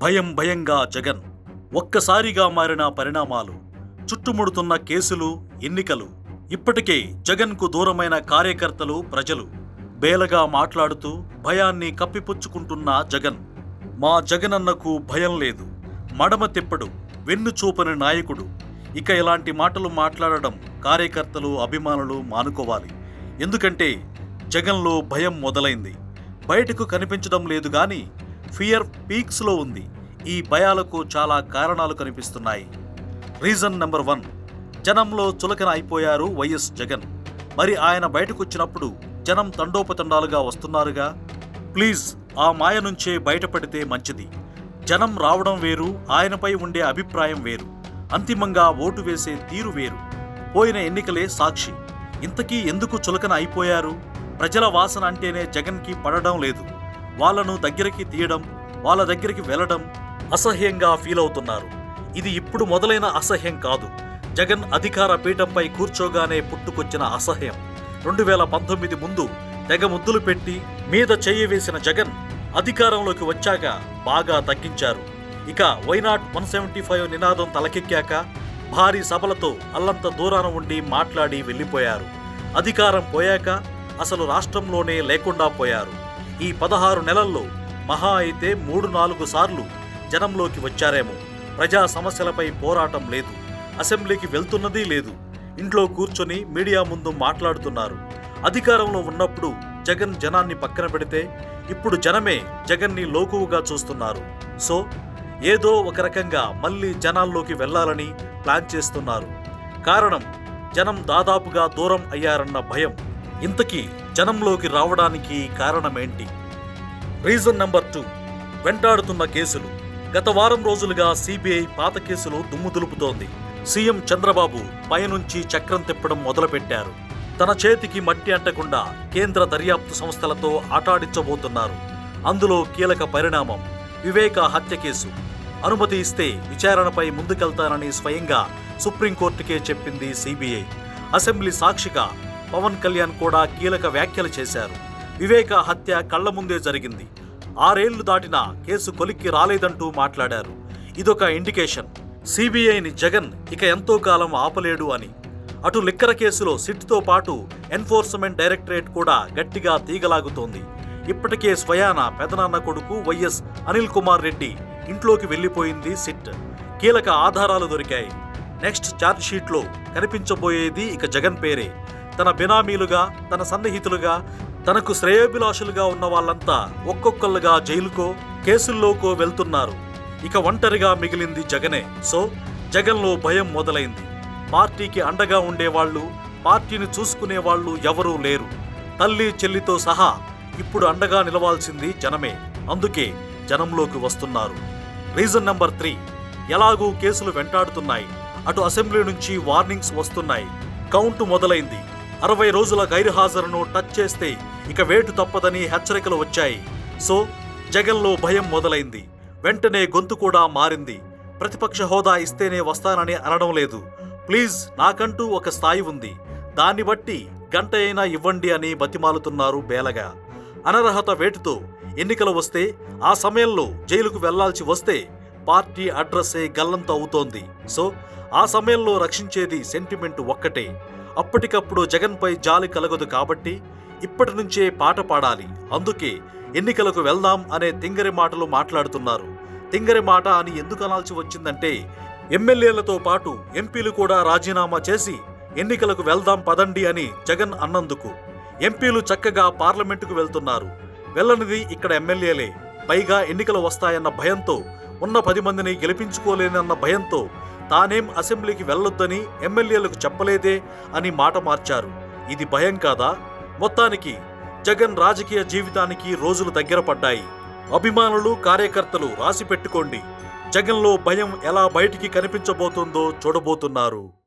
భయం భయంగా జగన్. ఒక్కసారిగా మారిన పరిణామాలు, చుట్టుముడుతున్న కేసులు, ఎన్నికలు. ఇప్పటికే జగన్కు దూరమైన కార్యకర్తలు, ప్రజలు బేలగా మాట్లాడుతూ భయాన్ని కప్పిపుచ్చుకుంటున్న జగన్. మా జగనన్నకు భయం లేదు, మడమ తిప్పడు, వెన్ను చూపని నాయకుడు. ఇక ఇలాంటి మాటలు మాట్లాడడం కార్యకర్తలు, అభిమానులు మానుకోవాలి. ఎందుకంటే జగన్లో భయం మొదలైంది. బయటకు కనిపించడం లేదు గాని ఫియర్ పీక్స్లో ఉంది. ఈ భయాలకు చాలా కారణాలు కనిపిస్తున్నాయి. రీజన్ నెంబర్ 1, జనంలో చులకన అయిపోయారు వైఎస్ జగన్. మరి ఆయన బయటకొచ్చినప్పుడు జనం తండోపతండాలుగా వస్తున్నారుగా. ప్లీజ్ ఆ మాయ నుంచే బయటపడితే మంచిది. జనం రావడం వేరు, ఆయనపై ఉండే అభిప్రాయం వేరు, అంతిమంగా ఓటు వేసే తీరు వేరు. పోయిన ఎన్నికలే సాక్షి. ఇంతకీ ఎందుకు చులకన అయిపోయారు? ప్రజల వాసన అంటేనే జగన్కి పడడం లేదు. వాళ్లను దగ్గరికి తీయడం, వాళ్ళ దగ్గరికి వెళ్లడం అసహ్యంగా ఫీల్ అవుతున్నారు. ఇది ఇప్పుడు మొదలైన అసహ్యం కాదు. జగన్ అధికార పీఠంపై కూర్చోగానే పుట్టుకొచ్చిన అసహ్యం. 2019 ముందు తెగ ముద్దులు పెట్టి మీద చెయ్యి వేసిన జగన్ అధికారంలోకి వచ్చాక బాగా తగ్గించారు. ఇక వైనాట్ 175 నినాదం తలకెక్కాక భారీ సభలతో అల్లంత దూరాన ఉండి మాట్లాడి వెళ్లిపోయారు. అధికారం పోయాక అసలు రాష్ట్రంలోనే లేకుండా పోయారు. ఈ 16 నెలల్లో మహా అయితే 3-4 సార్లు జనంలోకి వచ్చారేమో. ప్రజా సమస్యలపై పోరాటం లేదు, అసెంబ్లీకి వెళ్తున్నదీ లేదు. ఇంట్లో కూర్చొని మీడియా ముందు మాట్లాడుతున్నారు. అధికారంలో ఉన్నప్పుడు జగన్ జనాన్ని పక్కన పెడితే ఇప్పుడు జనమే జగన్ని లోకువుగా చూస్తున్నారు. సో ఏదో ఒక రకంగా మళ్ళీ జనాల్లోకి వెళ్లాలని ప్లాన్ చేస్తున్నారు. కారణం జనం దాదాపుగా దూరం అయ్యారన్న భయం. ఇంతకీ జనంలోకి రావడానికి కారణమేంటి? రీజన్ నెంబర్ 2, వెంటాడుతున్న కేసులు. గత వారం రోజులుగా సిబిఐ పాత కేసులు దుమ్ము దులుపుతోంది. సీఎం చంద్రబాబు పైనుంచి చక్రం తిప్పడం మొదలుపెట్టారు. తన చేతికి మట్టి అంటకుండా కేంద్ర దర్యాప్తు సంస్థలతో ఆటాడించబోతున్నారు. అందులో కీలక పరిణామం వివేక హత్య కేసు. అనుమతి ఇస్తే విచారణపై ముందుకెళ్తానని స్వయంగా సుప్రీంకోర్టుకే చెప్పింది సిబిఐ. అసెంబ్లీ సాక్షిగా పవన్ కళ్యాణ్ కూడా కీలక వ్యాఖ్యలు చేశారు. వివేక హత్య కళ్ల ముందే జరిగింది, 6 ఏళ్లు దాటినా కేసు కొలిక్కి రాలేదంటూ మాట్లాడారు. ఇదొక ఇండికేషన్ సిబిఐని జగన్ ఇక ఎంతో కాలం ఆపలేడు అని. అటు లిక్కర కేసులో సిట్తో పాటు ఎన్ఫోర్స్మెంట్ డైరెక్టరేట్ కూడా గట్టిగా తీగలాగుతోంది. ఇప్పటికే స్వయాన పెదనాన్న కొడుకు వైఎస్ అనిల్ కుమార్ రెడ్డి ఇంట్లోకి వెళ్లిపోయింది సిట్. కీలక ఆధారాలు దొరికాయి. నెక్స్ట్ ఛార్జ్షీట్లో కనిపించబోయేది ఇక జగన్ పేరే. తన బినామీలుగా, తన సన్నిహితులుగా, తనకు శ్రేయోభిలాషులుగా ఉన్న వాళ్ళంతా ఒక్కొక్కళ్ళుగా జైలుకో, కేసుల్లోకో వెళ్తున్నారు. ఇక ఒంటరిగా మిగిలింది జగనే. సో జగన్లో భయం మొదలైంది. పార్టీకి అండగా ఉండేవాళ్లు, పార్టీని చూసుకునేవాళ్లు ఎవరూ లేరు. తల్లి చెల్లితో సహా ఇప్పుడు అండగా నిలవాల్సింది జనమే. అందుకే జనంలోకి వస్తున్నారు. రీజన్ నెంబర్ 3, ఎలాగూ కేసులు వెంటాడుతున్నాయి. అటు అసెంబ్లీ నుంచి వార్నింగ్స్ వస్తున్నాయి. కౌంటు మొదలైంది. 60 రోజుల గైర్హాజరును టచ్ చేస్తే ఇక వేటు తప్పదని హెచ్చరికలు వచ్చాయి. సో జగన్లో భయం మొదలైంది. వెంటనే గొంతు కూడా మారింది. ప్రతిపక్ష హోదా ఇస్తేనే వస్తానని అనడం లేదు. ప్లీజ్, నాకంటూ ఒక స్థాయి ఉంది, దాన్ని బట్టి గంట అయినా ఇవ్వండి అని బతిమాలుతున్నారు బేలగా. అనర్హత వేటుతో ఎన్నికలు వస్తే, ఆ సమయంలో జైలుకు వెళ్లాల్సి వస్తే పార్టీ అడ్రస్సే గల్లంత అవుతోంది. సో ఆ సమయంలో రక్షించేది సెంటిమెంట్ ఒక్కటే. అప్పటికప్పుడు జగన్పై జాలి కలగదు కాబట్టి ఇప్పటి నుంచే పాట పాడాలి. అందుకే ఎన్నికలకు వెళ్దాం అనే తింగరి మాటలు మాట్లాడుతున్నారు. తింగరి మాట అని ఎందుకు అనాల్సి వచ్చిందంటే, ఎమ్మెల్యేలతో పాటు ఎంపీలు కూడా రాజీనామా చేసి ఎన్నికలకు వెళ్దాం పదండి అని జగన్ అన్నందుకు. ఎంపీలు చక్కగా పార్లమెంటుకు వెళ్తున్నారు. వెళ్ళనిది ఇక్కడ ఎమ్మెల్యేలే. పైగా ఎన్నికలు వస్తాయన్న భయంతో, ఉన్న 10 మందిని గెలిపించుకోలేనన్న భయంతో తానేం అసెంబ్లీకి వెళ్లొద్దని ఎమ్మెల్యేలకు చెప్పలేదే అని మాట మార్చారు. ఇది భయం కాదా? మొత్తానికి జగన్ రాజకీయ జీవితానికి రోజులు దగ్గర పడ్డాయి. అభిమానులు, కార్యకర్తలు రాసి పెట్టుకోండి. జగన్లో భయం ఎలా బయటికి కనిపించబోతుందో చూడబోతున్నారు.